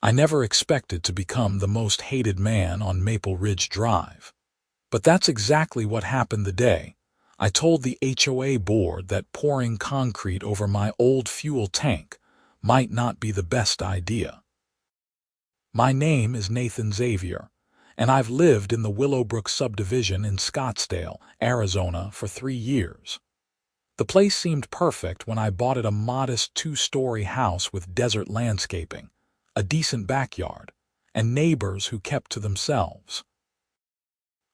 I never expected to become the most hated man on Maple Ridge Drive. But that's exactly what happened the day I told the HOA board that pouring concrete over my old fuel tank might not be the best idea. My name is Nathan Xavier, and I've lived in the Willowbrook subdivision in Scottsdale, Arizona for 3 years. The place seemed perfect when I bought it, a modest 2-story house with desert landscaping, a decent backyard, and neighbors who kept to themselves.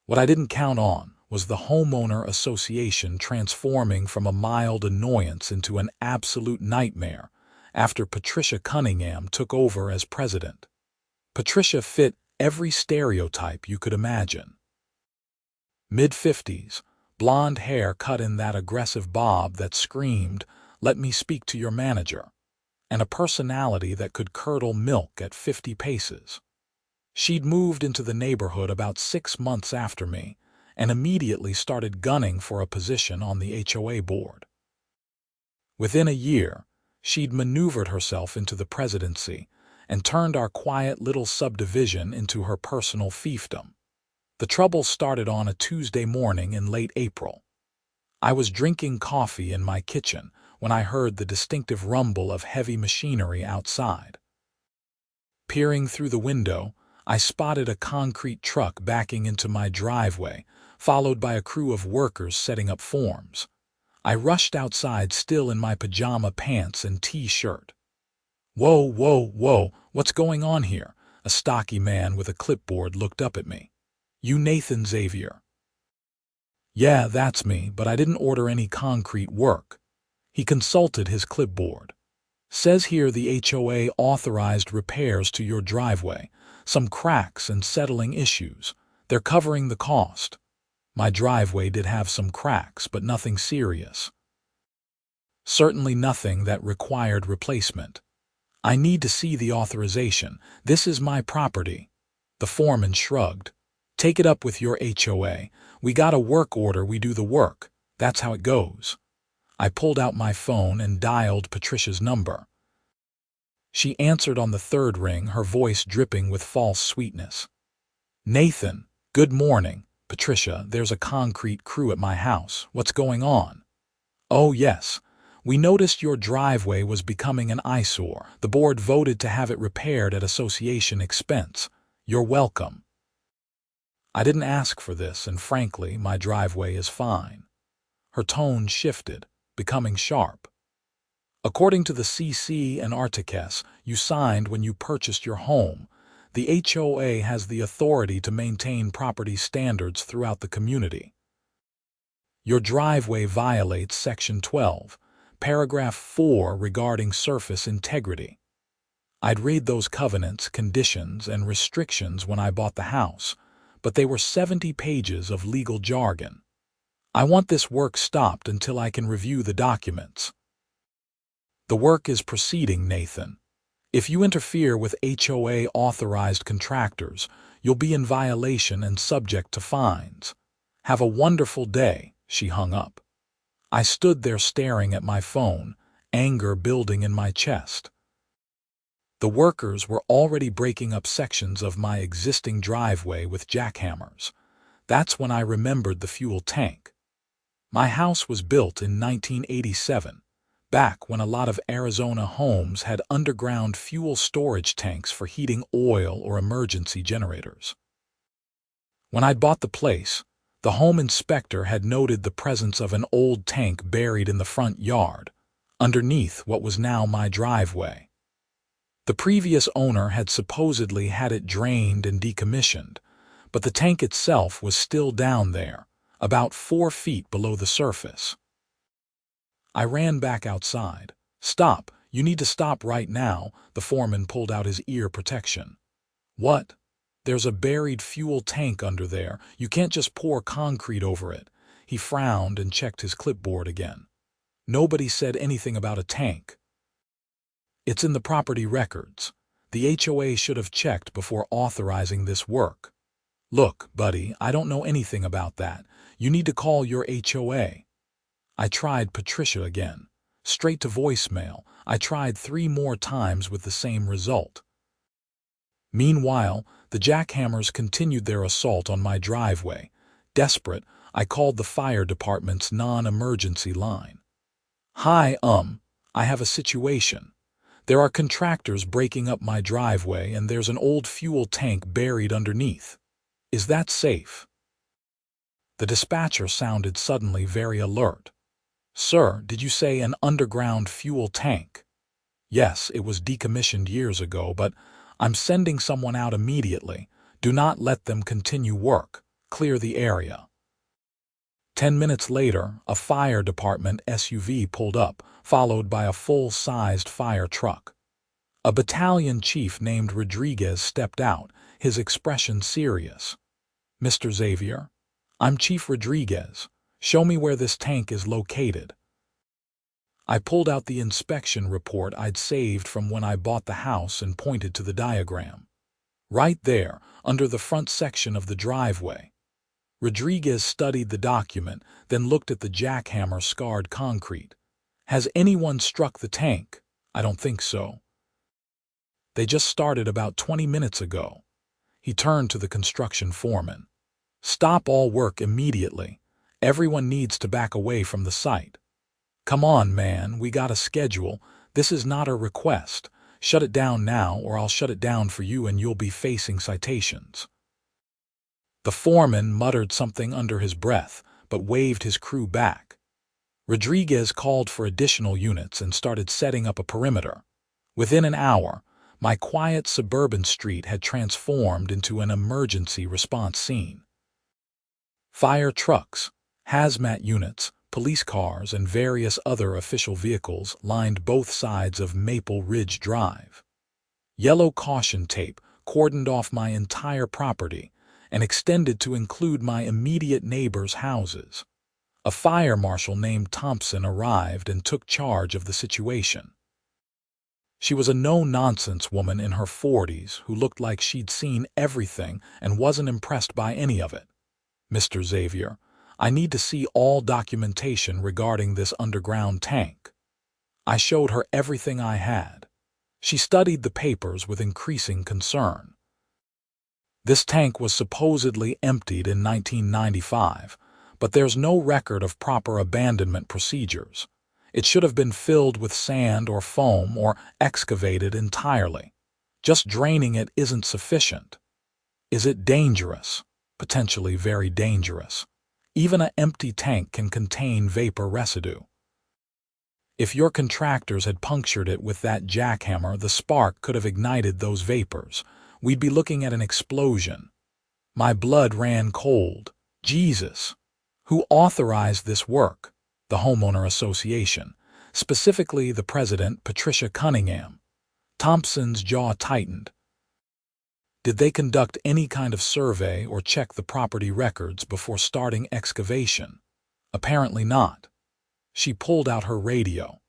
What I didn't count on was the homeowner association transforming from a mild annoyance into an absolute nightmare after Patricia Cunningham took over as president. Patricia fit every stereotype you could imagine. Mid-50s, blonde hair cut in that aggressive bob that screamed, "Let me speak to your manager," and a personality that could curdle milk at 50 paces. She'd moved into the neighborhood about 6 months after me and immediately started gunning for a position on the HOA board. Within a year, she'd maneuvered herself into the presidency and turned our quiet little subdivision into her personal fiefdom. The trouble started on a Tuesday morning in late April. I was drinking coffee in my kitchen when I heard the distinctive rumble of heavy machinery outside. Peering through the window, I spotted a concrete truck backing into my driveway, followed by a crew of workers setting up forms. I rushed outside, still in my pajama pants and t-shirt. "Whoa, whoa, whoa, what's going on here?" A stocky man with a clipboard looked up at me. "You Nathan Xavier?" "Yeah, that's me, but I didn't order any concrete work." He consulted his clipboard. "Says here the HOA authorized repairs to your driveway, some cracks and settling issues. They're covering the cost." My driveway did have some cracks, but nothing serious. Certainly nothing that required replacement. "I need to see the authorization. This is my property." The foreman shrugged. "Take it up with your HOA. We got a work order, we do the work. That's how it goes." I pulled out my phone and dialed Patricia's number. She answered on the third ring, her voice dripping with false sweetness. "Nathan, good morning. Patricia, there's a concrete crew at my house. What's going on?" "Oh, yes. We noticed your driveway was becoming an eyesore. The board voted to have it repaired at association expense. You're welcome." I didn't ask for this, and frankly, my driveway is fine. Her tone shifted, becoming sharp. "According to the CC and Articus you signed when you purchased your home, the HOA has the authority to maintain property standards throughout the community. Your driveway violates Section 12, Paragraph 4 regarding surface integrity." I'd read those covenants, conditions, and restrictions when I bought the house, but they were 70 pages of legal jargon. "I want this work stopped until I can review the documents." "The work is proceeding, Nathan. If you interfere with HOA-authorized contractors, you'll be in violation and subject to fines. Have a wonderful day." She hung up. I stood there staring at my phone, anger building in my chest. The workers were already breaking up sections of my existing driveway with jackhammers. That's when I remembered the fuel tank. My house was built in 1987. Back when a lot of Arizona homes had underground fuel storage tanks for heating oil or emergency generators. When I'd bought the place, the home inspector had noted the presence of an old tank buried in the front yard, underneath what was now my driveway. The previous owner had supposedly had it drained and decommissioned, but the tank itself was still down there, about 4 feet below the surface. I ran back outside. "Stop, you need to stop right now." The foreman pulled out his ear protection. "What?" "There's a buried fuel tank under there. You can't just pour concrete over it." He frowned and checked his clipboard again. "Nobody said anything about a tank." "It's in the property records. The HOA should have checked before authorizing this work." "Look, buddy, I don't know anything about that. You need to call your HOA." I tried Patricia again. Straight to voicemail. I tried 3 more times with the same result. Meanwhile, the jackhammers continued their assault on my driveway. Desperate, I called the fire department's non-emergency line. "Hi, I have a situation. There are contractors breaking up my driveway and there's an old fuel tank buried underneath. Is that safe?" The dispatcher sounded suddenly very alert. "Sir, did you say an underground fuel tank?" "Yes, it was decommissioned years ago, but I'm sending someone out immediately. Do not let them continue work. Clear the area." 10 minutes later, a fire department SUV pulled up, followed by a full-sized fire truck. A battalion chief named Rodriguez stepped out, his expression serious. "Mr. Xavier, I'm Chief Rodriguez. Show me where this tank is located." I pulled out the inspection report I'd saved from when I bought the house and pointed to the diagram. "Right there, under the front section of the driveway." Rodriguez studied the document, then looked at the jackhammer-scarred concrete. "Has anyone struck the tank?" "I don't think so. They just started about 20 minutes ago." He turned to the construction foreman. "Stop all work immediately. Everyone needs to back away from the site." "Come on, man, we got a schedule. This is not a request. Shut it down now or I'll shut it down for you and you'll be facing citations." The foreman muttered something under his breath, but waved his crew back. Rodriguez called for additional units and started setting up a perimeter. Within an hour, my quiet suburban street had transformed into an emergency response scene. Fire trucks, hazmat units, police cars, and various other official vehicles lined both sides of Maple Ridge Drive. Yellow caution tape cordoned off my entire property and extended to include my immediate neighbors' houses. A fire marshal named Thompson arrived and took charge of the situation. She was a no-nonsense woman in her 40s who looked like she'd seen everything and wasn't impressed by any of it. "Mr. Xavier, I need to see all documentation regarding this underground tank." I showed her everything I had. She studied the papers with increasing concern. "This tank was supposedly emptied in 1995, but there's no record of proper abandonment procedures. It should have been filled with sand or foam or excavated entirely. Just draining it isn't sufficient." "Is it dangerous?" "Potentially very dangerous. Even an empty tank can contain vapor residue. If your contractors had punctured it with that jackhammer, the spark could have ignited those vapors. We'd be looking at an explosion." My blood ran cold. Jesus! Who authorized this work? The homeowner association, specifically the president, Patricia Cunningham. Thompson's jaw tightened. "Did they conduct any kind of survey or check the property records before starting excavation?" "Apparently not." She pulled out her radio.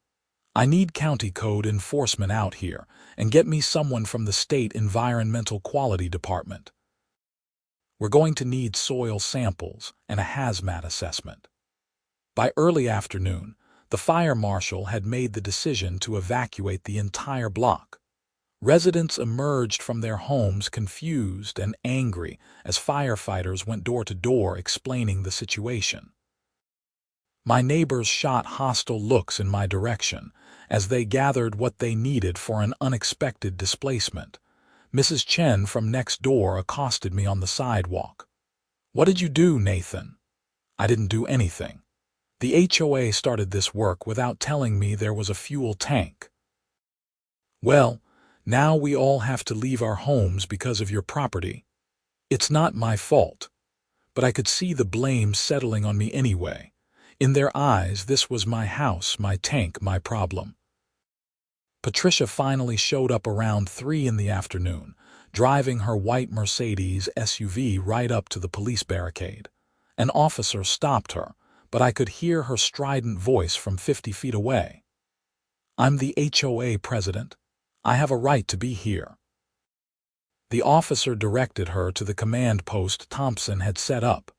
"I need county code enforcement out here, and get me someone from the state environmental quality department. We're going to need soil samples and a hazmat assessment." By early afternoon, the fire marshal had made the decision to evacuate the entire block. Residents emerged from their homes confused and angry as firefighters went door to door explaining the situation. My neighbors shot hostile looks in my direction as they gathered what they needed for an unexpected displacement. Mrs. Chen from next door accosted me on the sidewalk. "What did you do, Nathan?" "I didn't do anything. The HOA started this work without telling me there was a fuel tank." "Well, now we all have to leave our homes because of your property." "It's not my fault." But I could see the blame settling on me anyway. In their eyes, this was my house, my tank, my problem. Patricia finally showed up around 3 in the afternoon, driving her white Mercedes SUV right up to the police barricade. An officer stopped her, but I could hear her strident voice from 50 feet away. "I'm the HOA president. I have a right to be here." The officer directed her to the command post Thompson had set up.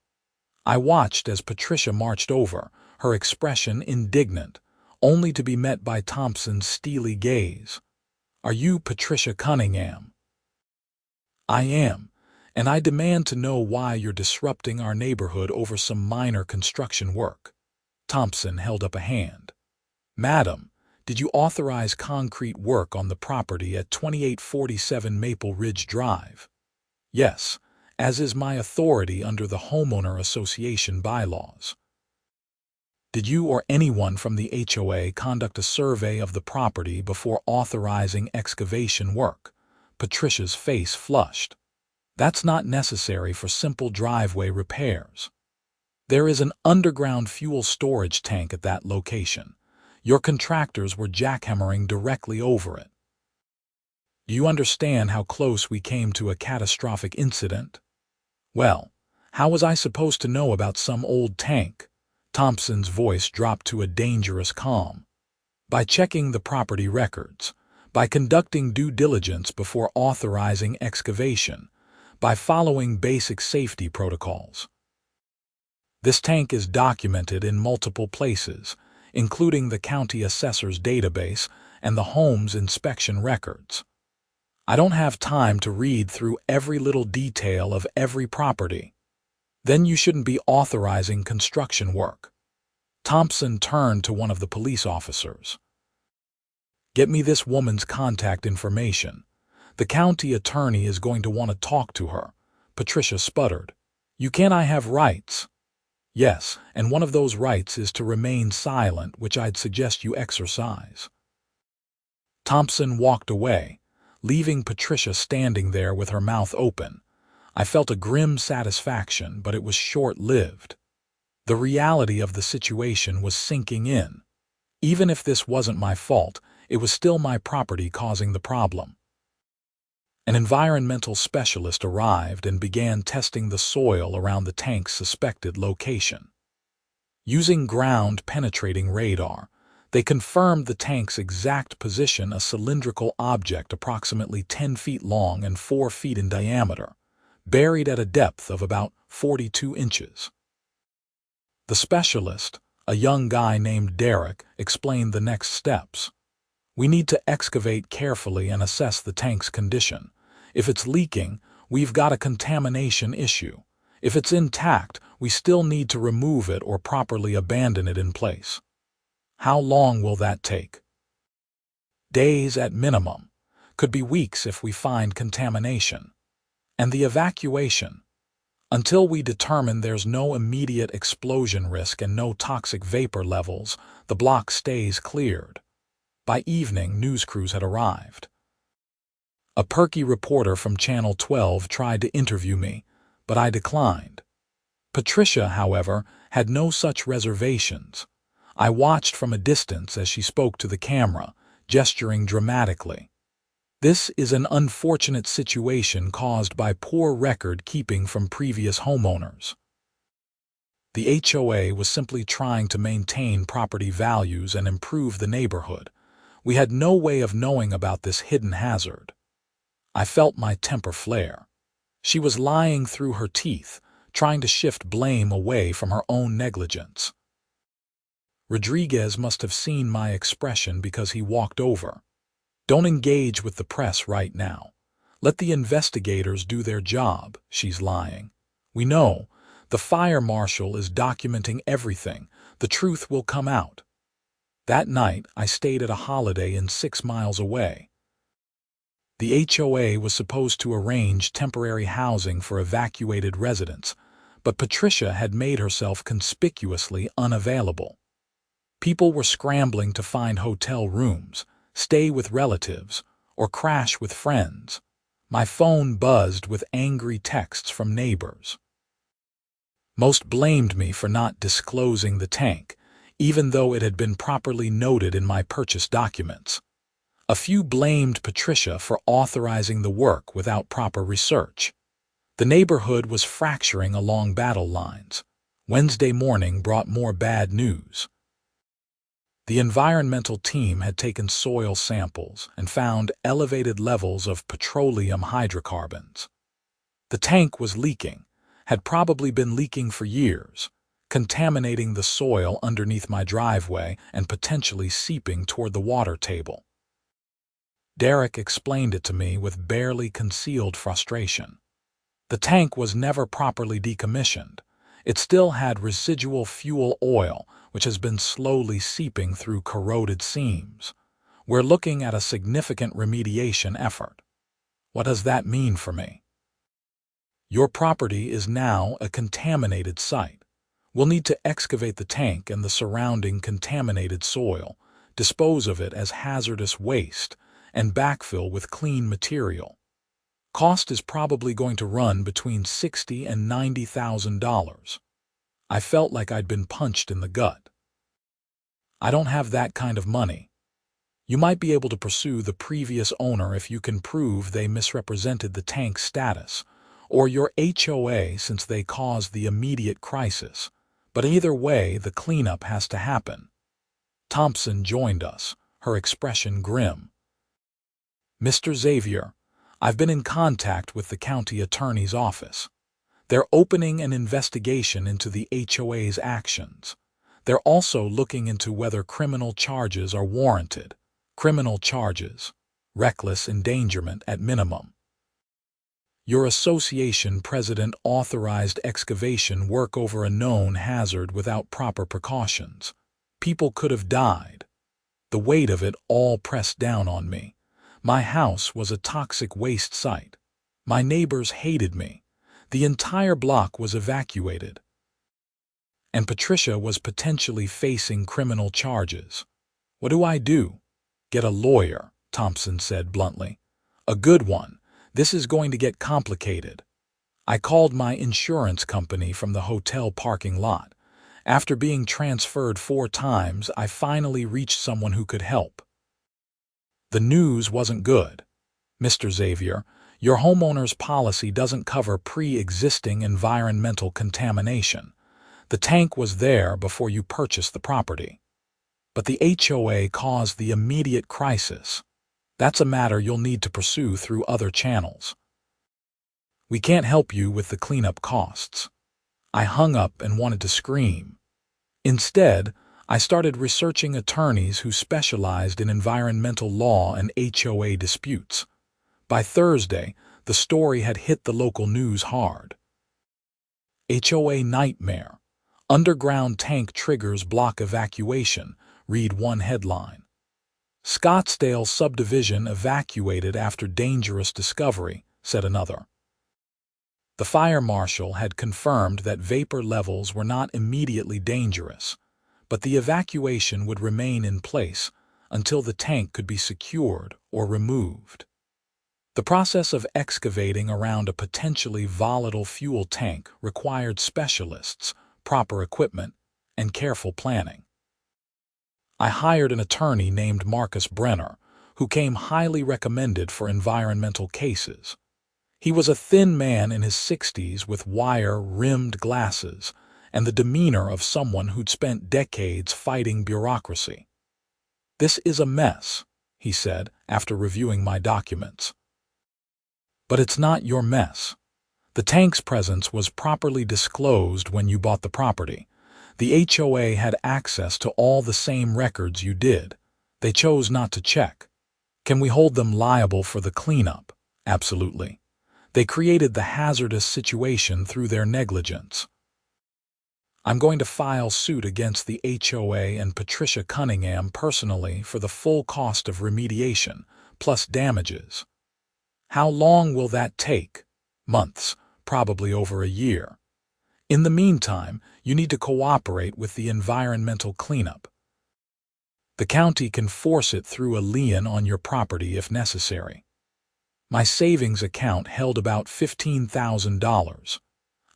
I watched as Patricia marched over, her expression indignant, only to be met by Thompson's steely gaze. "Are you Patricia Cunningham?" I am, and I demand to know why you're disrupting our neighborhood over some minor construction work. Thompson held up a hand. Madam, did you authorize concrete work on the property at 2847 Maple Ridge Drive? Yes, as is my authority under the Homeowner Association bylaws. Did you or anyone from the HOA conduct a survey of the property before authorizing excavation work? Patricia's face flushed. That's not necessary for simple driveway repairs. There is an underground fuel storage tank at that location. Your contractors were jackhammering directly over it. Do you understand how close we came to a catastrophic incident? Well, how was I supposed to know about some old tank? Thompson's voice dropped to a dangerous calm. By checking the property records, by conducting due diligence before authorizing excavation, by following basic safety protocols. This tank is documented in multiple places, including the county assessor's database and the home's inspection records. I don't have time to read through every little detail of every property. Then you shouldn't be authorizing construction work. Thompson turned to one of the police officers. Get me this woman's contact information. The county attorney is going to want to talk to her. Patricia sputtered. You can't. I have rights. Yes, and one of those rights is to remain silent, which I'd suggest you exercise. Thompson walked away, leaving Patricia standing there with her mouth open. I felt a grim satisfaction, but it was short-lived. The reality of the situation was sinking in. Even if this wasn't my fault, it was still my property causing the problem. An environmental specialist arrived and began testing the soil around the tank's suspected location. Using ground-penetrating radar, they confirmed the tank's exact position, a cylindrical object approximately 10 feet long and 4 feet in diameter, buried at a depth of about 42 inches. The specialist, a young guy named Derek, explained the next steps. We need to excavate carefully and assess the tank's condition. If it's leaking, we've got a contamination issue. If it's intact, we still need to remove it or properly abandon it in place. How long will that take? Days at minimum. Could be weeks if we find contamination. And the evacuation. Until we determine there's no immediate explosion risk and no toxic vapor levels, the block stays cleared. By evening, news crews had arrived. A perky reporter from Channel 12 tried to interview me, but I declined. Patricia, however, had no such reservations. I watched from a distance as she spoke to the camera, gesturing dramatically. This is an unfortunate situation caused by poor record-keeping from previous homeowners. The HOA was simply trying to maintain property values and improve the neighborhood. We had no way of knowing about this hidden hazard. I felt my temper flare. She was lying through her teeth, trying to shift blame away from her own negligence. Rodriguez must have seen my expression because he walked over. Don't engage with the press right now. Let the investigators do their job. She's lying. We know. The fire marshal is documenting everything. The truth will come out. That night, I stayed at a Holiday Inn 6 miles away. The HOA was supposed to arrange temporary housing for evacuated residents, but Patricia had made herself conspicuously unavailable. People were scrambling to find hotel rooms, stay with relatives, or crash with friends. My phone buzzed with angry texts from neighbors. Most blamed me for not disclosing the tank, even though it had been properly noted in my purchase documents. A few blamed Patricia for authorizing the work without proper research. The neighborhood was fracturing along battle lines. Wednesday morning brought more bad news. The environmental team had taken soil samples and found elevated levels of petroleum hydrocarbons. The tank was leaking, had probably been leaking for years, contaminating the soil underneath my driveway and potentially seeping toward the water table. Derek explained it to me with barely concealed frustration. The tank was never properly decommissioned. It still had residual fuel oil, which has been slowly seeping through corroded seams. We're looking at a significant remediation effort. What does that mean for me? Your property is now a contaminated site. We'll need to excavate the tank and the surrounding contaminated soil, dispose of it as hazardous waste, and backfill with clean material. Cost is probably going to run between $60,000 and $90,000. I felt like I'd been punched in the gut. I don't have that kind of money. You might be able to pursue the previous owner if you can prove they misrepresented the tank's status, or your HOA since they caused the immediate crisis. But either way, the cleanup has to happen. Thompson joined us, her expression grim. Mr. Xavier, I've been in contact with the county attorney's office. They're opening an investigation into the HOA's actions. They're also looking into whether criminal charges are warranted. Criminal charges. Reckless endangerment at minimum. Your association president authorized excavation work over a known hazard without proper precautions. People could have died. The weight of it all pressed down on me. My house was a toxic waste site. My neighbors hated me. The entire block was evacuated. And Patricia was potentially facing criminal charges. What do I do? Get a lawyer, Thompson said bluntly. A good one. This is going to get complicated. I called my insurance company from the hotel parking lot. After being transferred 4 times, I finally reached someone who could help. The news wasn't good. Mr. Xavier, your homeowner's policy doesn't cover pre-existing environmental contamination. The tank was there before you purchased the property. But the HOA caused the immediate crisis. That's a matter you'll need to pursue through other channels. We can't help you with the cleanup costs. I hung up and wanted to scream. Instead, I started researching attorneys who specialized in environmental law and HOA disputes. By Thursday, the story had hit the local news hard. HOA nightmare. Underground tank triggers block evacuation, read one headline. Scottsdale subdivision evacuated after dangerous discovery, said another. The fire marshal had confirmed that vapor levels were not immediately dangerous, but the evacuation would remain in place until the tank could be secured or removed. The process of excavating around a potentially volatile fuel tank required specialists, proper equipment, and careful planning. I hired an attorney named Marcus Brenner, who came highly recommended for environmental cases. He was a thin man in his 60s with wire-rimmed glasses and the demeanor of someone who'd spent decades fighting bureaucracy. "This is a mess," he said after reviewing my documents. "But it's not your mess. The tank's presence was properly disclosed when you bought the property. The HOA had access to all the same records you did. They chose not to check. Can we hold them liable for the cleanup? Absolutely. They created the hazardous situation through their negligence. I'm going to file suit against the HOA and Patricia Cunningham personally for the full cost of remediation, plus damages. How long will that take? Months, probably over a year. In the meantime, you need to cooperate with the environmental cleanup. The county can force it through a lien on your property if necessary. My savings account held about $15,000.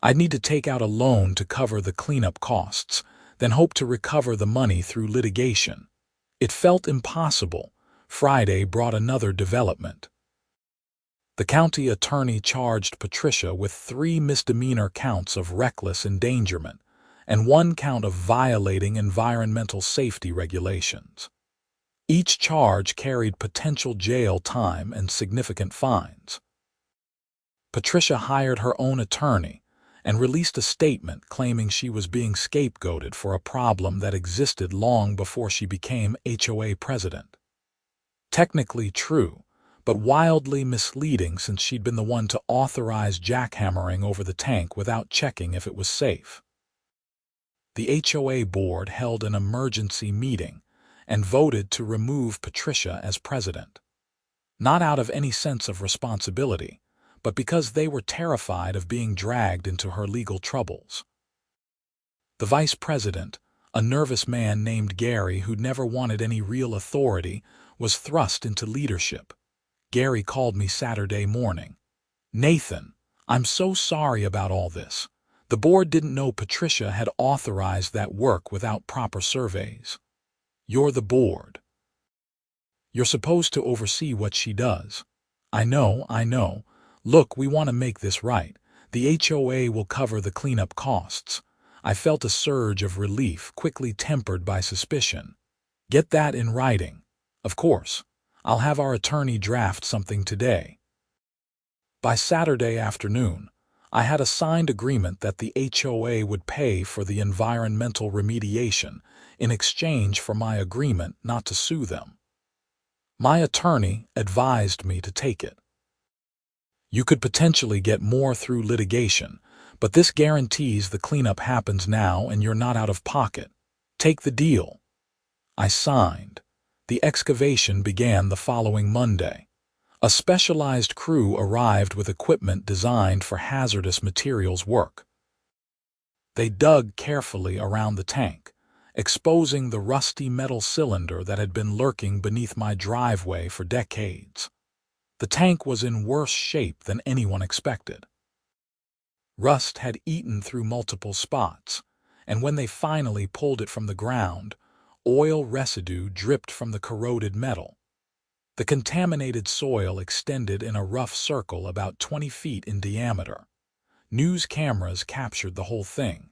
I'd need to take out a loan to cover the cleanup costs, then hope to recover the money through litigation. It felt impossible. Friday brought another development. The county attorney charged Patricia with 3 misdemeanor counts of reckless endangerment and 1 count of violating environmental safety regulations. Each charge carried potential jail time and significant fines. Patricia hired her own attorney and released a statement claiming she was being scapegoated for a problem that existed long before she became HOA president. Technically true, but wildly misleading since she'd been the one to authorize jackhammering over the tank without checking if it was safe. The HOA board held an emergency meeting and voted to remove Patricia as president. Not out of any sense of responsibility, but because they were terrified of being dragged into her legal troubles. The vice president, a nervous man named Gary who'd never wanted any real authority, was thrust into leadership. Gary called me Saturday morning. "Nathan, I'm so sorry about all this. The board didn't know Patricia had authorized that work without proper surveys. You're the board. You're supposed to oversee what she does." I know. Look, we want to make this right. The HOA will cover the cleanup costs." I felt a surge of relief, quickly tempered by suspicion. "Get that in writing." "Of course. I'll have our attorney draft something today." By Saturday afternoon, I had a signed agreement that the HOA would pay for the environmental remediation in exchange for my agreement not to sue them. My attorney advised me to take it. "You could potentially get more through litigation, but this guarantees the cleanup happens now and you're not out of pocket. Take the deal." I signed. The excavation began the following Monday. A specialized crew arrived with equipment designed for hazardous materials work. They dug carefully around the tank, exposing the rusty metal cylinder that had been lurking beneath my driveway for decades. The tank was in worse shape than anyone expected. Rust had eaten through multiple spots, and when they finally pulled it from the ground, oil residue dripped from the corroded metal. The contaminated soil extended in a rough circle about 20 feet in diameter. News cameras captured the whole thing.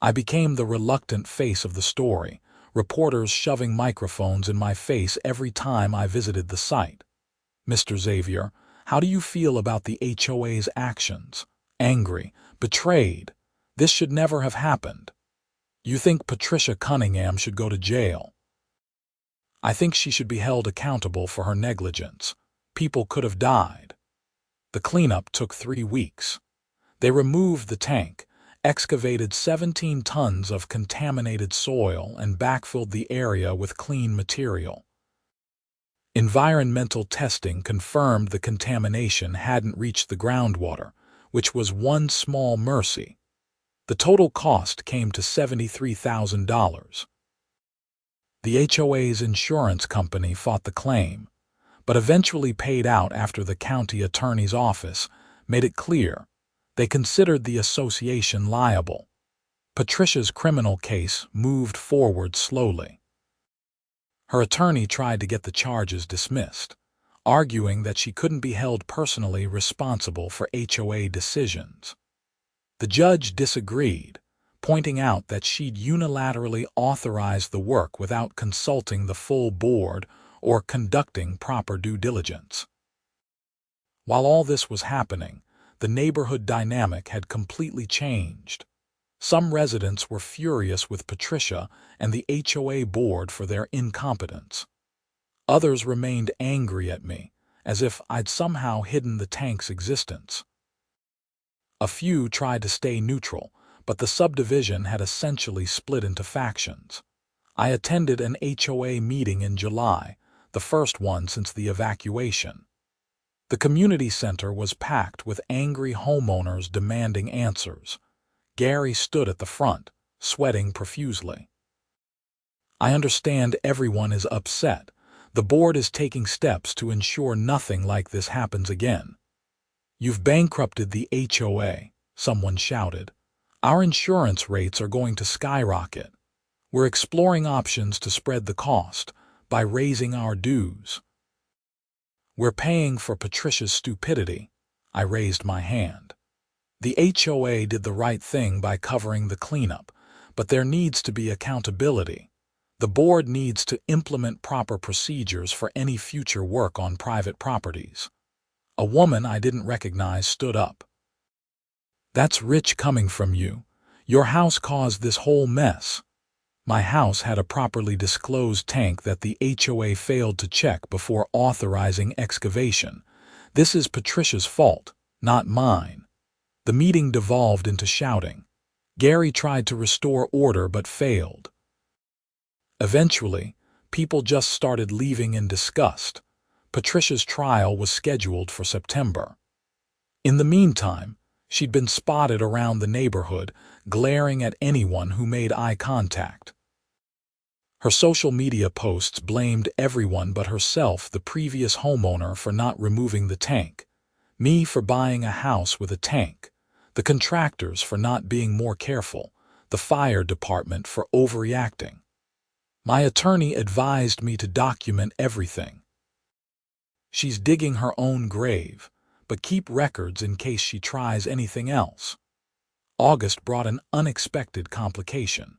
I became the reluctant face of the story, reporters shoving microphones in my face every time I visited the site. "Mr. Xavier, how do you feel about the HOA's actions?" "Angry, betrayed. This should never have happened." "You think Patricia Cunningham should go to jail?" "I think she should be held accountable for her negligence. People could have died." The cleanup took 3 weeks. They removed the tank, excavated 17 tons of contaminated soil, and backfilled the area with clean material. Environmental testing confirmed the contamination hadn't reached the groundwater, which was one small mercy. The total cost came to $73,000. The HOA's insurance company fought the claim, but eventually paid out after the county attorney's office made it clear they considered the association liable. Patricia's criminal case moved forward slowly. Her attorney tried to get the charges dismissed, arguing that she couldn't be held personally responsible for HOA decisions. The judge disagreed, pointing out that she'd unilaterally authorized the work without consulting the full board or conducting proper due diligence. While all this was happening, the neighborhood dynamic had completely changed. Some residents were furious with Patricia and the HOA board for their incompetence. Others remained angry at me, as if I'd somehow hidden the tank's existence. A few tried to stay neutral, but the subdivision had essentially split into factions. I attended an HOA meeting in July, the first one since the evacuation. The community center was packed with angry homeowners demanding answers. Gary stood at the front, sweating profusely. "I understand everyone is upset. The board is taking steps to ensure nothing like this happens again." "You've bankrupted the HOA," someone shouted. "Our insurance rates are going to skyrocket. We're exploring options to spread the cost by raising our dues." "We're paying for Patricia's stupidity." I raised my hand. The HOA did the right thing by covering the cleanup, but there needs to be accountability. The board needs to implement proper procedures for any future work on private properties. A woman I didn't recognize stood up. "That's rich coming from you. Your house caused this whole mess." My house had a properly disclosed tank that the HOA failed to check before authorizing excavation. This is Patricia's fault, not mine. The meeting devolved into shouting. Gary tried to restore order but failed. Eventually, people just started leaving in disgust. Patricia's trial was scheduled for September. In the meantime, she'd been spotted around the neighborhood, glaring at anyone who made eye contact. Her social media posts blamed everyone but herself, the previous homeowner, for not removing the tank, me for buying a house with a tank, the contractors for not being more careful, the fire department for overreacting. My attorney advised me to document everything. She's digging her own grave, but keep records in case she tries anything else. August brought an unexpected complication.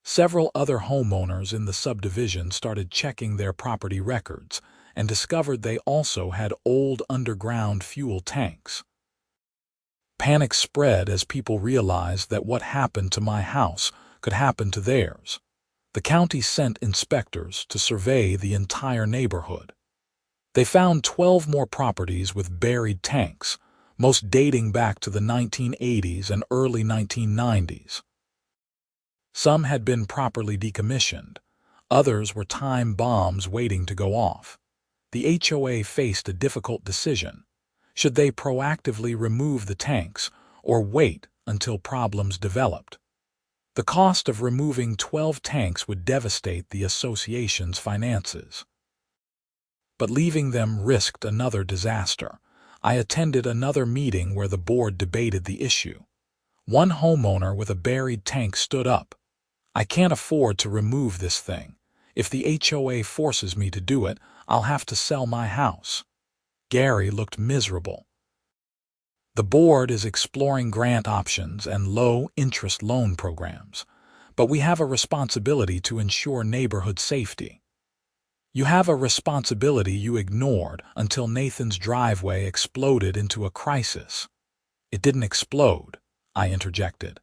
Several other homeowners in the subdivision started checking their property records and discovered they also had old underground fuel tanks. Panic spread as people realized that what happened to my house could happen to theirs. The county sent inspectors to survey the entire neighborhood. They found 12 more properties with buried tanks, most dating back to the 1980s and early 1990s. Some had been properly decommissioned. Others were time bombs waiting to go off. The HOA faced a difficult decision. Should they proactively remove the tanks or wait until problems developed? The cost of removing 12 tanks would devastate the association's finances. But leaving them risked another disaster. I attended another meeting where the board debated the issue. One homeowner with a buried tank stood up. "I can't afford to remove this thing. If the HOA forces me to do it, I'll have to sell my house." Gary looked miserable. The board is exploring grant options and low-interest loan programs, but we have a responsibility to ensure neighborhood safety. You have a responsibility you ignored until Nathan's driveway exploded into a crisis. It didn't explode, I interjected.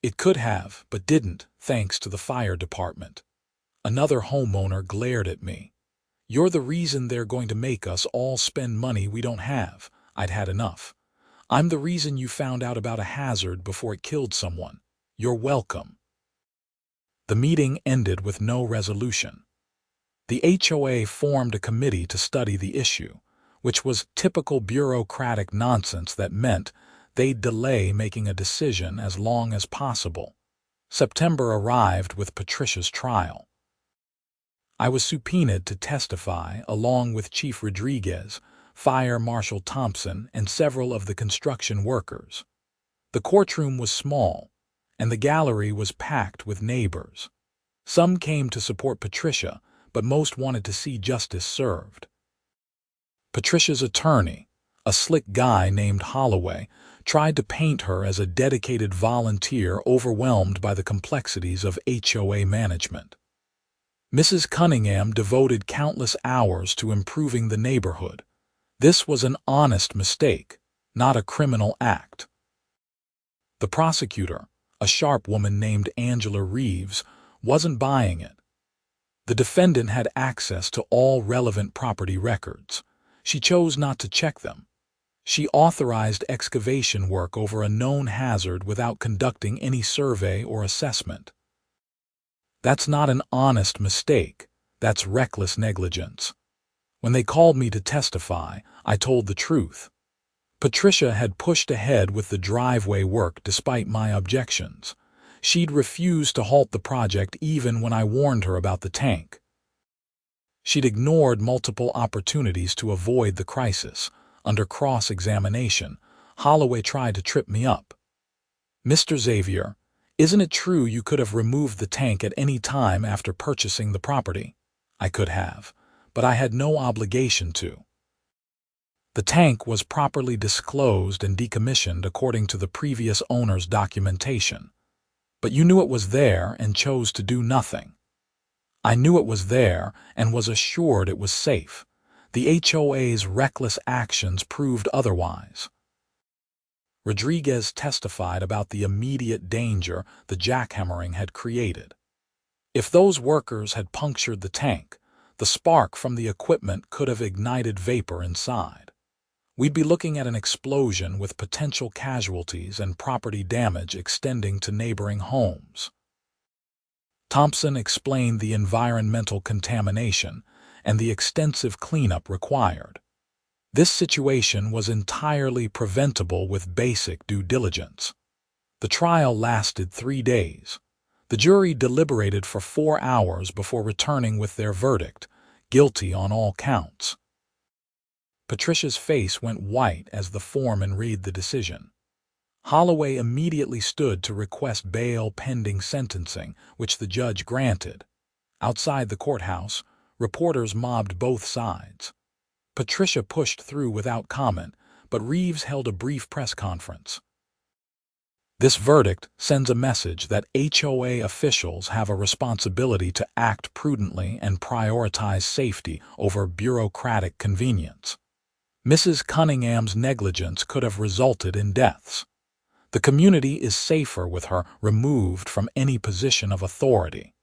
It could have, but didn't, thanks to the fire department. Another homeowner glared at me. "You're the reason they're going to make us all spend money we don't have." I'd had enough. "I'm the reason you found out about a hazard before it killed someone. You're welcome." The meeting ended with no resolution. The HOA formed a committee to study the issue, which was typical bureaucratic nonsense that meant they'd delay making a decision as long as possible. September arrived with Patricia's trial. I was subpoenaed to testify along with Chief Rodriguez, Fire Marshal Thompson, and several of the construction workers. The courtroom was small, and the gallery was packed with neighbors. Some came to support Patricia, but most wanted to see justice served. Patricia's attorney, a slick guy named Holloway, tried to paint her as a dedicated volunteer overwhelmed by the complexities of HOA management. Mrs. Cunningham devoted countless hours to improving the neighborhood. This was an honest mistake, not a criminal act. The prosecutor, a sharp woman named Angela Reeves, wasn't buying it. The defendant had access to all relevant property records. She chose not to check them. She authorized excavation work over a known hazard without conducting any survey or assessment. That's not an honest mistake. That's reckless negligence. When they called me to testify, I told the truth. Patricia had pushed ahead with the driveway work despite my objections. She'd refused to halt the project even when I warned her about the tank. She'd ignored multiple opportunities to avoid the crisis. Under cross-examination, Holloway tried to trip me up. "Mr. Xavier, isn't it true you could have removed the tank at any time after purchasing the property?" I could have, but I had no obligation to. The tank was properly disclosed and decommissioned according to the previous owner's documentation. But you knew it was there and chose to do nothing. I knew it was there and was assured it was safe. The HOA's reckless actions proved otherwise. Rodriguez testified about the immediate danger the jackhammering had created. If those workers had punctured the tank, the spark from the equipment could have ignited vapor inside. We'd be looking at an explosion with potential casualties and property damage extending to neighboring homes. Thompson explained the environmental contamination and the extensive cleanup required. This situation was entirely preventable with basic due diligence. The trial lasted 3 days. The jury deliberated for 4 hours before returning with their verdict, guilty on all counts. Patricia's face went white as the foreman read the decision. Holloway immediately stood to request bail pending sentencing, which the judge granted. Outside the courthouse, reporters mobbed both sides. Patricia pushed through without comment, but Reeves held a brief press conference. This verdict sends a message that HOA officials have a responsibility to act prudently and prioritize safety over bureaucratic convenience. Mrs. Cunningham's negligence could have resulted in deaths. The community is safer with her removed from any position of authority.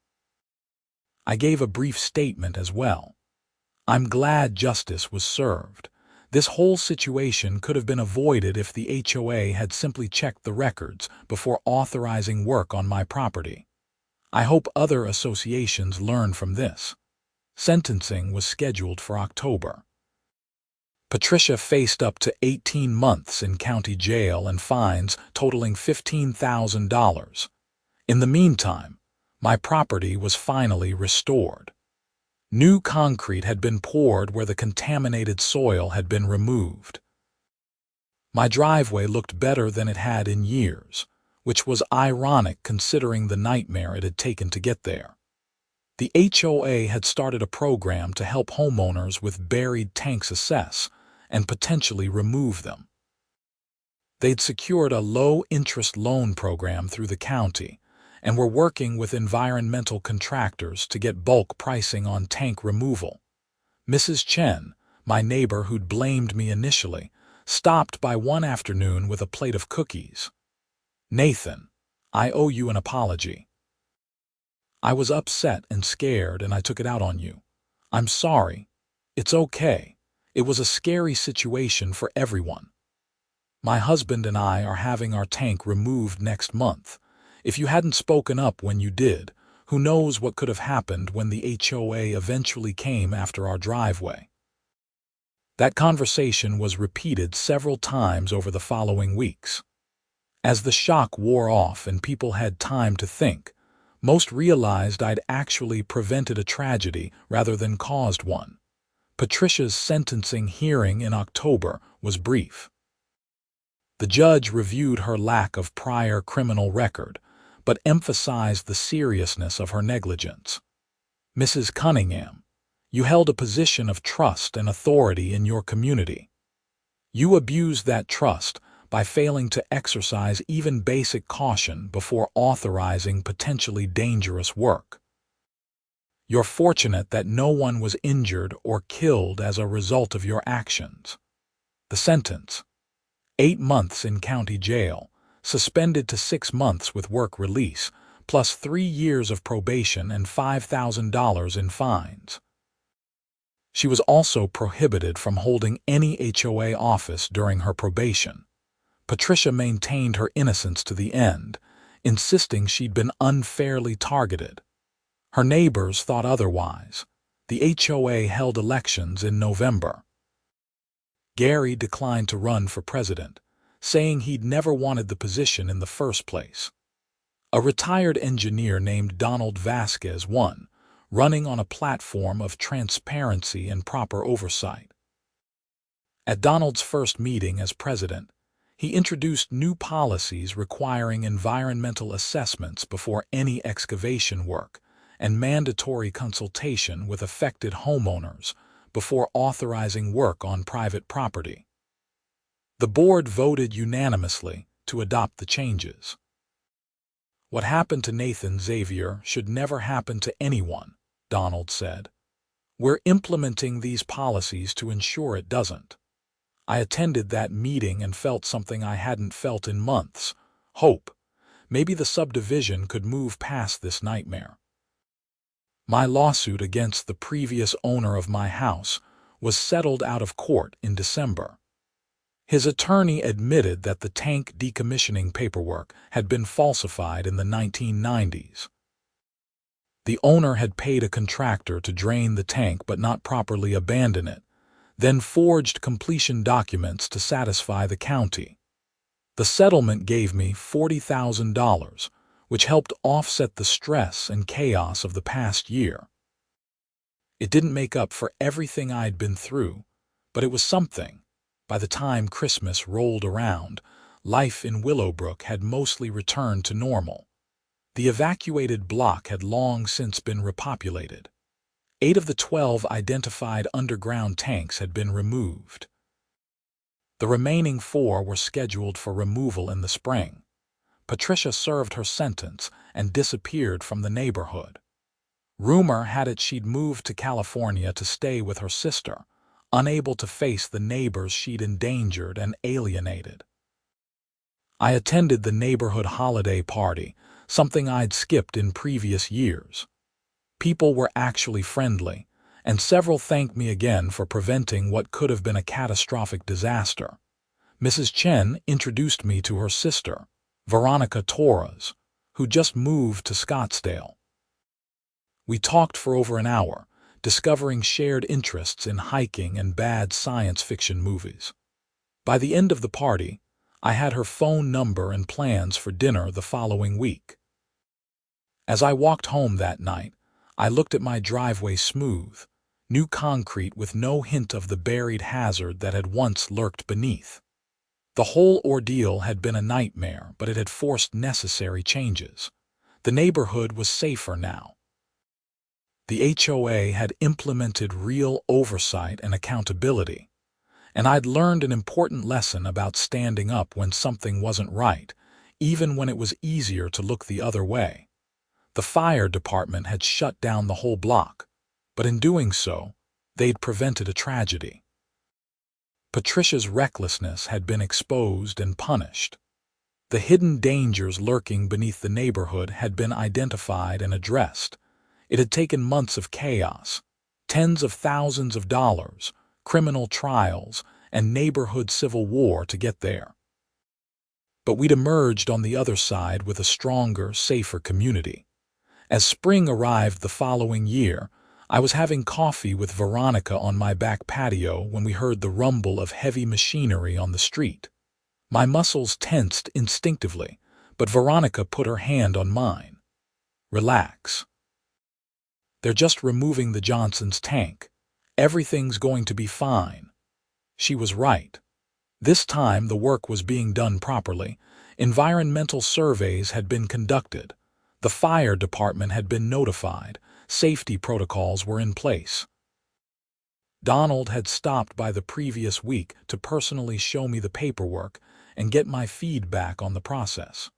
I gave a brief statement as well. I'm glad justice was served. This whole situation could have been avoided if the HOA had simply checked the records before authorizing work on my property. I hope other associations learn from this. Sentencing was scheduled for October. Patricia faced up to 18 months in county jail and fines totaling $15,000. In the meantime, my property was finally restored. New concrete had been poured where the contaminated soil had been removed. My driveway looked better than it had in years, which was ironic considering the nightmare it had taken to get there. The HOA had started a program to help homeowners with buried tanks assess and potentially remove them. They'd secured a low-interest loan program through the county and were working with environmental contractors to get bulk pricing on tank removal. Mrs. Chen, my neighbor who'd blamed me initially, stopped by one afternoon with a plate of cookies. "Nathan, I owe you an apology. I was upset and scared and I took it out on you. I'm sorry. It's okay. It was a scary situation for everyone. My husband and I are having our tank removed next month. If you hadn't spoken up when you did, who knows what could have happened when the HOA eventually came after our driveway." That conversation was repeated several times over the following weeks. As the shock wore off and people had time to think, most realized I'd actually prevented a tragedy rather than caused one. Patricia's sentencing hearing in October was brief. The judge reviewed her lack of prior criminal record, but emphasized the seriousness of her negligence. "Mrs. Cunningham, you held a position of trust and authority in your community. You abused that trust by failing to exercise even basic caution before authorizing potentially dangerous work. You're fortunate that no one was injured or killed as a result of your actions." The sentence: 8 months in county jail, suspended to 6 months with work release, plus 3 years of probation and $5,000 in fines. She was also prohibited from holding any HOA office during her probation. Patricia maintained her innocence to the end, insisting she'd been unfairly targeted. Her neighbors thought otherwise. The HOA held elections in November. Gary declined to run for president, saying he'd never wanted the position in the first place. A retired engineer named Donald Vasquez won, running on a platform of transparency and proper oversight. At Donald's first meeting as president, he introduced new policies requiring environmental assessments before any excavation work and mandatory consultation with affected homeowners before authorizing work on private property. The board voted unanimously to adopt the changes. "What happened to Nathan Xavier should never happen to anyone," Donald said. "We're implementing these policies to ensure it doesn't. I attended that meeting and felt something I hadn't felt in months. Hope. Maybe the subdivision could move past this nightmare. My lawsuit against the previous owner of my house was settled out of court in December. His attorney admitted that the tank decommissioning paperwork had been falsified in the 1990s. The owner had paid a contractor to drain the tank but not properly abandon it, then forged completion documents to satisfy the county. The settlement gave me $40,000, which helped offset the stress and chaos of the past year. It didn't make up for everything I'd been through, but it was something. By the time Christmas rolled around, life in Willowbrook had mostly returned to normal. The evacuated block had long since been repopulated. 8 of the 12 identified underground tanks had been removed. The remaining 4 were scheduled for removal in the spring. Patricia served her sentence and disappeared from the neighborhood. Rumor had it she'd moved to California to stay with her sister, unable to face the neighbors she'd endangered and alienated. I attended the neighborhood holiday party, something I'd skipped in previous years. People were actually friendly, and several thanked me again for preventing what could have been a catastrophic disaster. Mrs. Chen introduced me to her sister, Veronica Torres, who just moved to Scottsdale. We talked for over an hour, discovering shared interests in hiking and bad science fiction movies. By the end of the party, I had her phone number and plans for dinner the following week. As I walked home that night, I looked at my driveway smooth, new concrete with no hint of the buried hazard that had once lurked beneath. The whole ordeal had been a nightmare, but it had forced necessary changes. The neighborhood was safer now. The HOA had implemented real oversight and accountability, and I'd learned an important lesson about standing up when something wasn't right, even when it was easier to look the other way. The fire department had shut down the whole block, but in doing so, they'd prevented a tragedy. Patricia's recklessness had been exposed and punished. The hidden dangers lurking beneath the neighborhood had been identified and addressed. It had taken months of chaos, tens of thousands of dollars, criminal trials, and neighborhood civil war to get there. But we'd emerged on the other side with a stronger, safer community. As spring arrived the following year, I was having coffee with Veronica on my back patio when we heard the rumble of heavy machinery on the street. My muscles tensed instinctively, but Veronica put her hand on mine. "Relax. They're just removing the Johnson's tank. Everything's going to be fine." She was right. This time the work was being done properly. Environmental surveys had been conducted. The fire department had been notified. Safety protocols were in place. Donald had stopped by the previous week to personally show me the paperwork and get my feedback on the process.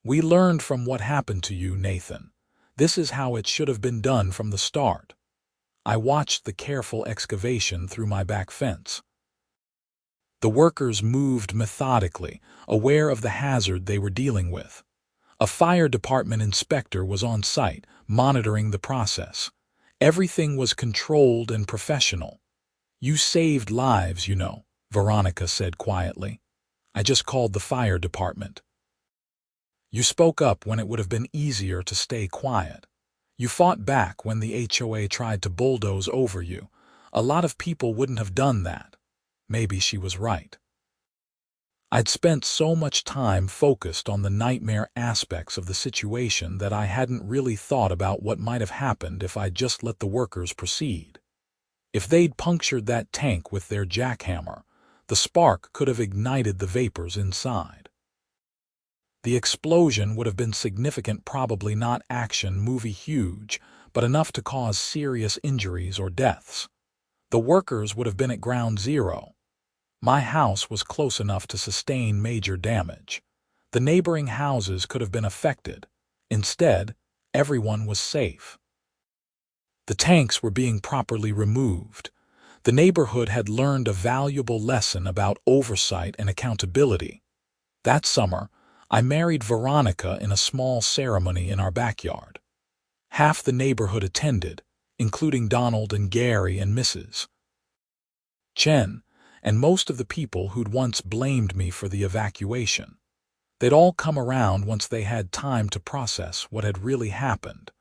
"We learned from what happened to you, Nathan. This is how it should have been done from the start." I watched the careful excavation through my back fence. The workers moved methodically, aware of the hazard they were dealing with. A fire department inspector was on site, monitoring the process. Everything was controlled and professional. "You saved lives, you know," Veronica said quietly. "I just called the fire department. You spoke up when it would have been easier to stay quiet. You fought back when the HOA tried to bulldoze over you. A lot of people wouldn't have done that." Maybe she was right. I'd spent so much time focused on the nightmare aspects of the situation that I hadn't really thought about what might have happened if I'd just let the workers proceed. If they'd punctured that tank with their jackhammer, the spark could have ignited the vapors inside. The explosion would have been significant, probably not action movie huge, but enough to cause serious injuries or deaths. The workers would have been at ground zero. My house was close enough to sustain major damage. The neighboring houses could have been affected. Instead, everyone was safe. The tanks were being properly removed. The neighborhood had learned a valuable lesson about oversight and accountability. That summer, I married Veronica in a small ceremony in our backyard. Half the neighborhood attended, including Donald and Gary and Mrs. Chen, and most of the people who'd once blamed me for the evacuation. They'd all come around once they had time to process what had really happened.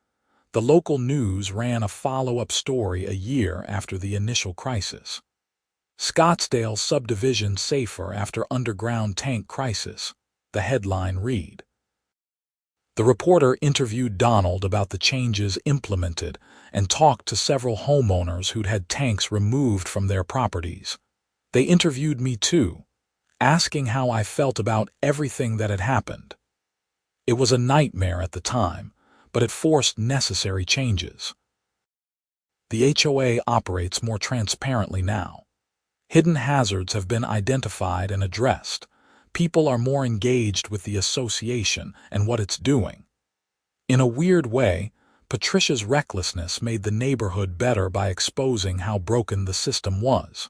The local news ran a follow-up story a year after the initial crisis. Scottsdale subdivision safer after underground tank crisis, the headline read. The reporter interviewed Donald about the changes implemented and talked to several homeowners who'd had tanks removed from their properties. They interviewed me too, asking how I felt about everything that had happened. It was a nightmare at the time, but it forced necessary changes. The HOA operates more transparently now. Hidden hazards have been identified and addressed. People are more engaged with the association and what it's doing. In a weird way, Patricia's recklessness made the neighborhood better by exposing how broken the system was.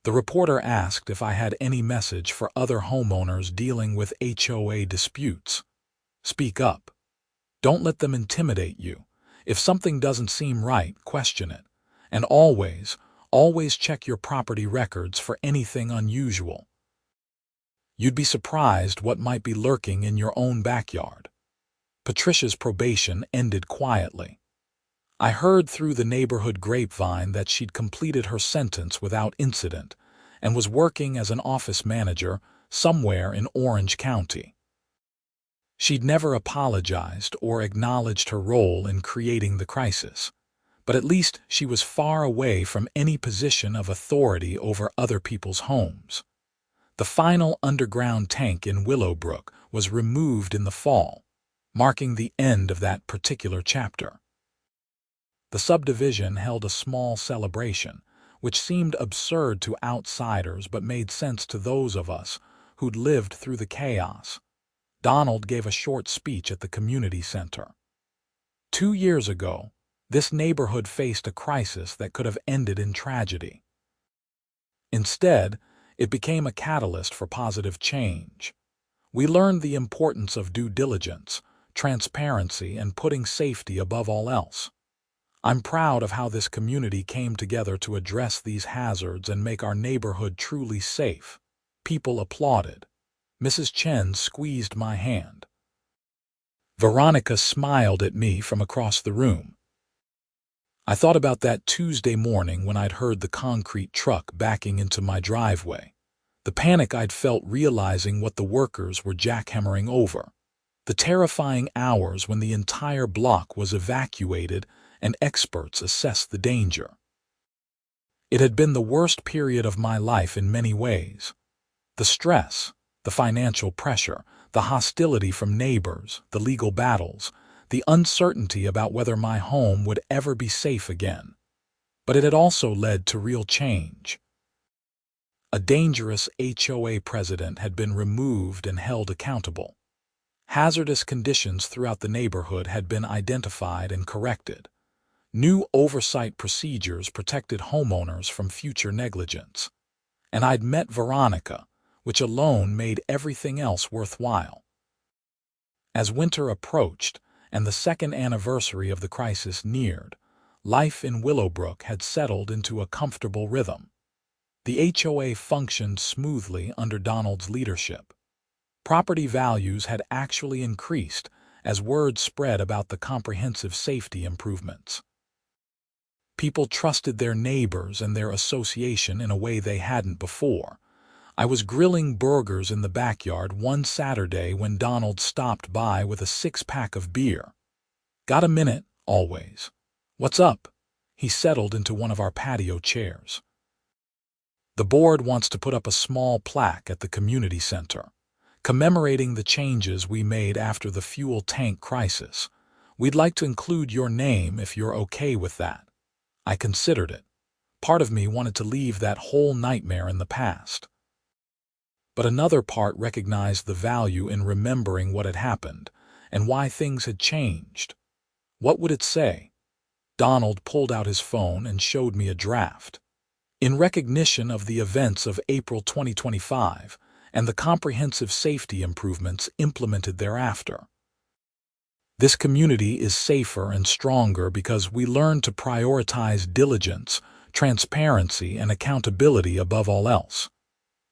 The reporter asked if I had any message for other homeowners dealing with HOA disputes. Speak up. Don't let them intimidate you. If something doesn't seem right, question it. And always check your property records for anything unusual. You'd be surprised what might be lurking in your own backyard. Patricia's probation ended quietly. I heard through the neighborhood grapevine that she'd completed her sentence without incident and was working as an office manager somewhere in Orange County. She'd never apologized or acknowledged her role in creating the crisis, but at least she was far away from any position of authority over other people's homes. The final underground tank in Willowbrook was removed in the fall, marking the end of that particular chapter. The subdivision held a small celebration, which seemed absurd to outsiders but made sense to those of us who'd lived through the chaos. Donald gave a short speech at the community center. 2 years ago, this neighborhood faced a crisis that could have ended in tragedy. Instead, it became a catalyst for positive change. We learned the importance of due diligence, transparency, and putting safety above all else. I'm proud of how this community came together to address these hazards and make our neighborhood truly safe. People applauded. Mrs. Chen squeezed my hand. Veronica smiled at me from across the room. I thought about that Tuesday morning when I'd heard the concrete truck backing into my driveway. The panic I'd felt realizing what the workers were jackhammering over. The terrifying hours when the entire block was evacuated and experts assessed the danger. It had been the worst period of my life in many ways. The stress, the financial pressure, the hostility from neighbors, the legal battles, the uncertainty about whether my home would ever be safe again. But it had also led to real change. A dangerous HOA president had been removed and held accountable. Hazardous conditions throughout the neighborhood had been identified and corrected. New oversight procedures protected homeowners from future negligence. And I'd met Veronica, which alone made everything else worthwhile. As winter approached and the second anniversary of the crisis neared, life in Willowbrook had settled into a comfortable rhythm. The HOA functioned smoothly under Donald's leadership. Property values had actually increased as word spread about the comprehensive safety improvements. People trusted their neighbors and their association in a way they hadn't before. I was grilling burgers in the backyard one Saturday when Donald stopped by with a 6-pack of beer. "Got a minute, always. What's up?" He settled into one of our patio chairs. "The board wants to put up a small plaque at the community center, commemorating the changes we made after the fuel tank crisis. We'd like to include your name if you're okay with that." I considered it. Part of me wanted to leave that whole nightmare in the past. But another part recognized the value in remembering what had happened and why things had changed. What would it say? Donald pulled out his phone and showed me a draft. In recognition of the events of April 2025 and the comprehensive safety improvements implemented thereafter. This community is safer and stronger because we learned to prioritize diligence, transparency, and accountability above all else.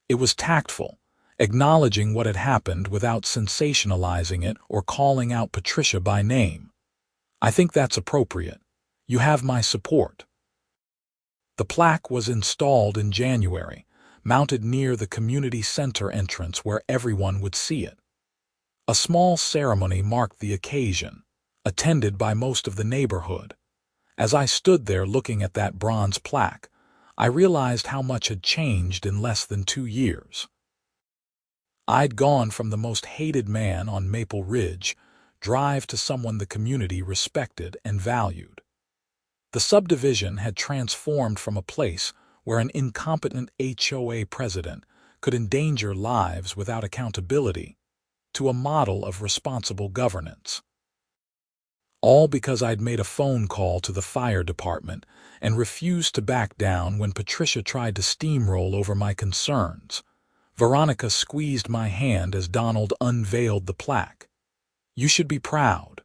It was tactful, acknowledging what had happened without sensationalizing it or calling out Patricia by name. I think that's appropriate. You have my support. The plaque was installed in January, mounted near the community center entrance where everyone would see it. A small ceremony marked the occasion, attended by most of the neighborhood. As I stood there looking at that bronze plaque, I realized how much had changed in less than 2 years. I'd gone from the most hated man on Maple Ridge Drive to someone the community respected and valued. The subdivision had transformed from a place where an incompetent HOA president could endanger lives without accountability to a model of responsible governance. All because I'd made a phone call to the fire department and refused to back down when Patricia tried to steamroll over my concerns. Veronica squeezed my hand as Donald unveiled the plaque. You should be proud.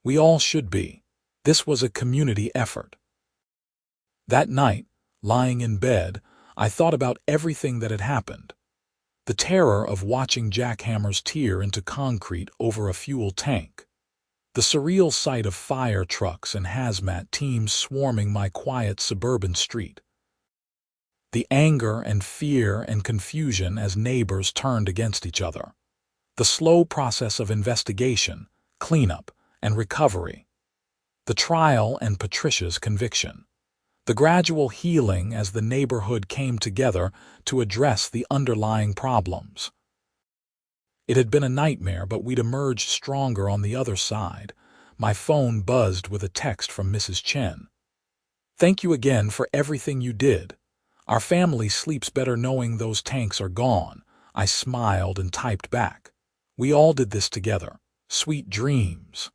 We all should be. This was a community effort. That night, lying in bed, I thought about everything that had happened. The terror of watching jackhammers tear into concrete over a fuel tank. The surreal sight of fire trucks and hazmat teams swarming my quiet suburban street. The anger and fear and confusion as neighbors turned against each other. The slow process of investigation, cleanup, and recovery. The trial and Patricia's conviction. The gradual healing as the neighborhood came together to address the underlying problems. It had been a nightmare, but we'd emerged stronger on the other side. My phone buzzed with a text from Mrs. Chen. Thank you again for everything you did. Our family sleeps better knowing those tanks are gone. I smiled and typed back. We all did this together. Sweet dreams.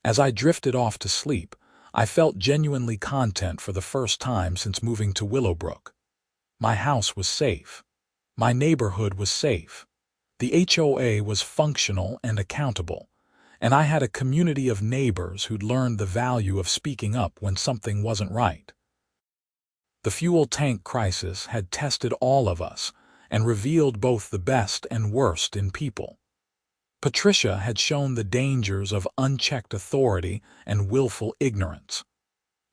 As I drifted off to sleep, I felt genuinely content for the first time since moving to Willowbrook. My house was safe. My neighborhood was safe. The HOA was functional and accountable, and I had a community of neighbors who'd learned the value of speaking up when something wasn't right. The fuel tank crisis had tested all of us and revealed both the best and worst in people. Patricia had shown the dangers of unchecked authority and willful ignorance.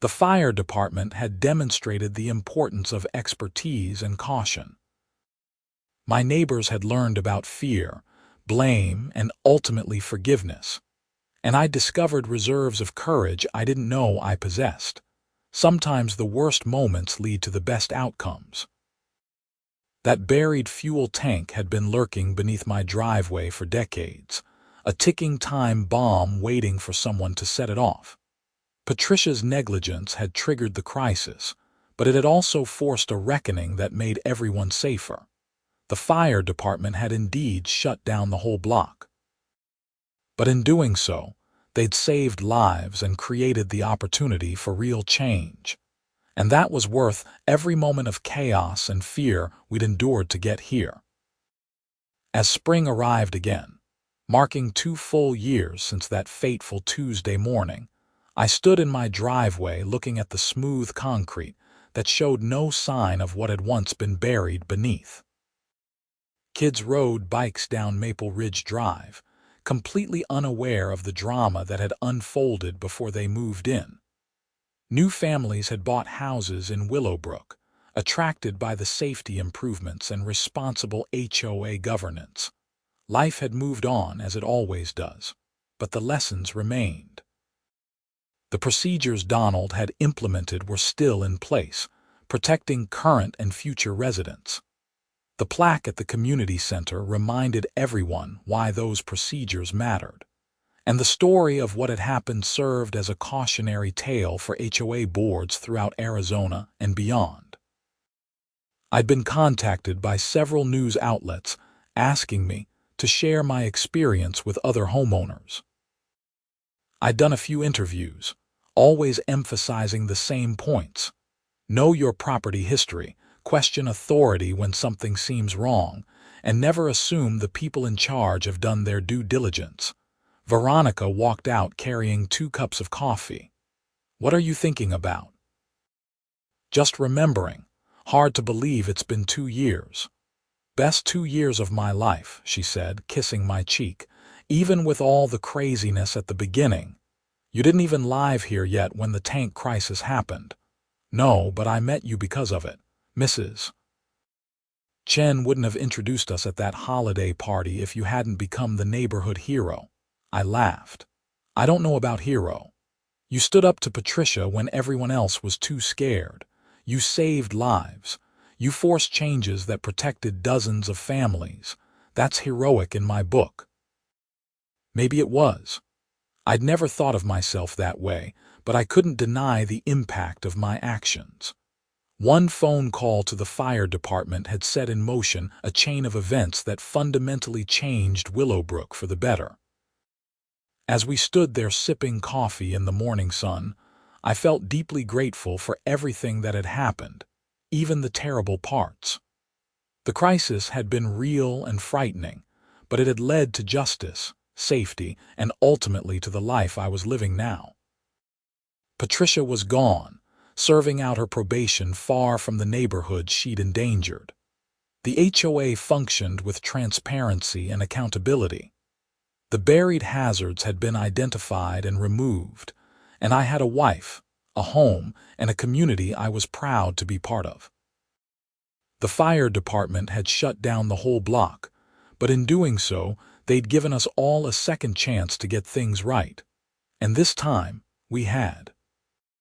The fire department had demonstrated the importance of expertise and caution. My neighbors had learned about fear, blame, and ultimately forgiveness. And I discovered reserves of courage I didn't know I possessed. Sometimes the worst moments lead to the best outcomes. That buried fuel tank had been lurking beneath my driveway for decades, a ticking time bomb waiting for someone to set it off. Patricia's negligence had triggered the crisis, but it had also forced a reckoning that made everyone safer. The fire department had indeed shut down the whole block. But in doing so, they'd saved lives and created the opportunity for real change. And that was worth every moment of chaos and fear we'd endured to get here. As spring arrived again, marking 2 full years since that fateful Tuesday morning, I stood in my driveway looking at the smooth concrete that showed no sign of what had once been buried beneath. Kids rode bikes down Maple Ridge Drive, completely unaware of the drama that had unfolded before they moved in. New families had bought houses in Willowbrook, attracted by the safety improvements and responsible HOA governance. Life had moved on as it always does, but the lessons remained. The procedures Donald had implemented were still in place, protecting current and future residents. The plaque at the community center reminded everyone why those procedures mattered. And the story of what had happened served as a cautionary tale for HOA boards throughout Arizona and beyond. I'd been contacted by several news outlets asking me to share my experience with other homeowners. I'd done a few interviews, always emphasizing the same points. Know your property history, question authority when something seems wrong, and never assume the people in charge have done their due diligence. Veronica walked out carrying 2 cups of coffee. What are you thinking about? Just remembering. Hard to believe it's been 2 years. Best 2 years of my life, she said, kissing my cheek, even with all the craziness at the beginning. You didn't even live here yet when the tank crisis happened. No, but I met you because of it, Mrs. Chen wouldn't have introduced us at that holiday party if you hadn't become the neighborhood hero. I laughed. I don't know about hero. You stood up to Patricia when everyone else was too scared. You saved lives. You forced changes that protected dozens of families. That's heroic in my book. Maybe it was. I'd never thought of myself that way, but I couldn't deny the impact of my actions. One phone call to the fire department had set in motion a chain of events that fundamentally changed Willowbrook for the better. As we stood there sipping coffee in the morning sun, I felt deeply grateful for everything that had happened, even the terrible parts. The crisis had been real and frightening, but it had led to justice, safety, and ultimately to the life I was living now. Patricia was gone, serving out her probation far from the neighborhood she'd endangered. The HOA functioned with transparency and accountability. The buried hazards had been identified and removed, and I had a wife, a home, and a community I was proud to be part of. The fire department had shut down the whole block, but in doing so, they'd given us all a second chance to get things right. And this time, we had.